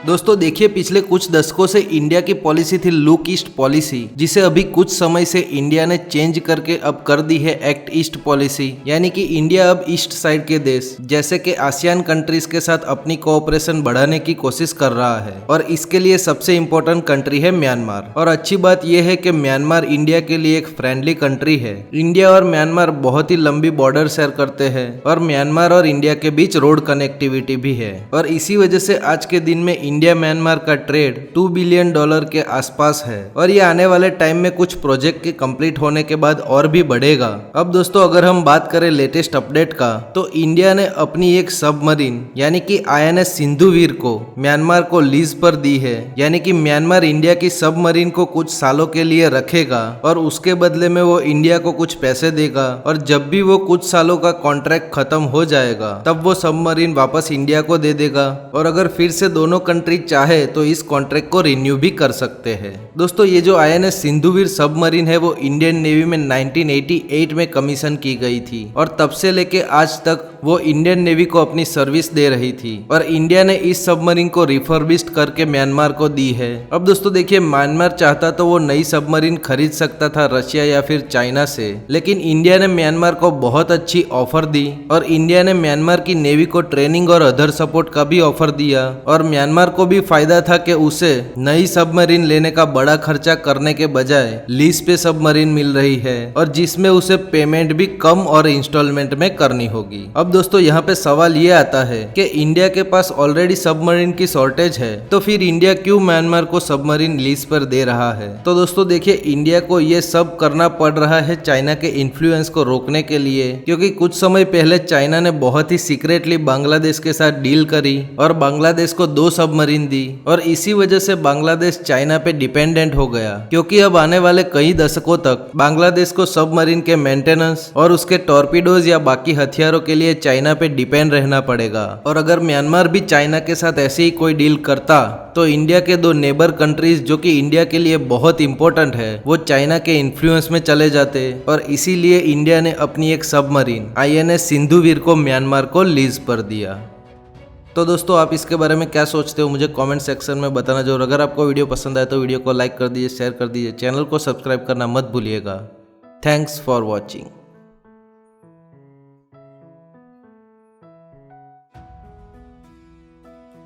दोस्तों देखिए, पिछले कुछ दशकों से इंडिया की पॉलिसी थी लुक ईस्ट पॉलिसी, जिसे अभी कुछ समय से इंडिया ने चेंज करके अब कर दी है एक्ट ईस्ट पॉलिसी। यानी कि इंडिया अब ईस्ट साइड के देश जैसे कि आसियान कंट्रीज के साथ अपनी कोऑपरेशन बढ़ाने की कोशिश कर रहा है और इसके लिए सबसे इम्पोर्टेंट कंट्री है म्यांमार। और अच्छी बात यह है कि म्यांमार इंडिया के लिए एक फ्रेंडली कंट्री है। इंडिया और म्यांमार बहुत ही लंबी बॉर्डर शेयर करते हैं और म्यांमार और इंडिया के बीच रोड कनेक्टिविटी भी है और इसी वजह से आज के दिन में इंडिया म्यांमार का ट्रेड $2 बिलियन के आसपास है और ये आने वाले टाइम में कुछ प्रोजेक्ट के कंप्लीट होने के बाद और भी बढ़ेगा। अब दोस्तों अगर हम बात करें लेटेस्ट अपडेट का, तो इंडिया ने अपनी एक सबमरीन यानी कि INS सिंधुवीर को म्यांमार को लीज पर दी है। यानी कि म्यांमार इंडिया की सबमरीन को कुछ सालों के लिए रखेगा और उसके बदले में वो इंडिया को कुछ पैसे देगा और जब भी वो कुछ सालों का कॉन्ट्रैक्ट खत्म हो जाएगा तब वो सबमरीन वापस इंडिया को दे देगा और अगर फिर से दोनों कंट्री चाहे तो इस कॉन्ट्रैक्ट को रिन्यू भी कर सकते हैं। दोस्तों ये जो INS सिंधुवीर सबमरीन है वो इंडियन नेवी में 1988 में कमीशन की गई थी और तब से लेके आज तक वो इंडियन नेवी को अपनी सर्विस दे रही थी और इंडिया ने इस सबमरीन को रिफर्बिश्ड करके म्यांमार को दी है। अब दोस्तों देखिए, म्यांमार चाहता तो वो नई सबमरीन खरीद सकता था रशिया या फिर चाइना से, लेकिन इंडिया ने म्यांमार को बहुत अच्छी ऑफर दी और इंडिया ने म्यांमार की नेवी को ट्रेनिंग और अदर सपोर्ट का भी ऑफर दिया और म्यांमार को भी फायदा था कि उसे नई सबमरीन लेने का बड़ा खर्चा करने के बजाय लीज पे सबमरीन मिल रही है और जिसमें उसे पेमेंट भी कम और इंस्टॉलमेंट में करनी होगी। अब दोस्तों यहाँ पे सवाल ये आता है कि इंडिया के पास ऑलरेडी सबमरीन की शॉर्टेज है तो फिर इंडिया क्यों म्यांमार को सबमरीन लीज पर दे रहा है। तो दोस्तों देखिए, इंडिया को ये सब करना पड़ रहा है चाइना के इन्फ्लुएंस को रोकने के लिए, क्योंकि कुछ समय पहले चाइना ने बहुत ही सीक्रेटली बांग्लादेश के साथ डील करी और बांग्लादेश को 2 सबमरीन दी और इसी वजह से बांग्लादेश चाइना पे डिपेंडेंट हो गया, क्योंकि अब आने वाले कई दशकों तक बांग्लादेश को सबमरीन के मेंटेनेंस और उसके टॉर्पीडोज या बाकी हथियारों के लिए चाइना पे डिपेंड रहना पड़ेगा। और अगर म्यांमार भी चाइना के साथ ऐसे ही कोई डील करता तो इंडिया के 2 नेबर कंट्रीज जो कि इंडिया के लिए बहुत इंपॉर्टेंट है वो चाइना के इन्फ्लुएंस में चले जाते और इसीलिए इंडिया ने अपनी एक सबमरीन INS सिंधुवीर को म्यांमार को लीज पर दिया। तो दोस्तों आप इसके बारे में क्या सोचते हो मुझे कमेंट सेक्शन में बताना जरूर। अगर आपको वीडियो पसंद आए तो वीडियो को लाइक कर दीजिए, शेयर कर दीजिए, चैनल को सब्सक्राइब करना मत भूलिएगा। Thanks for watching.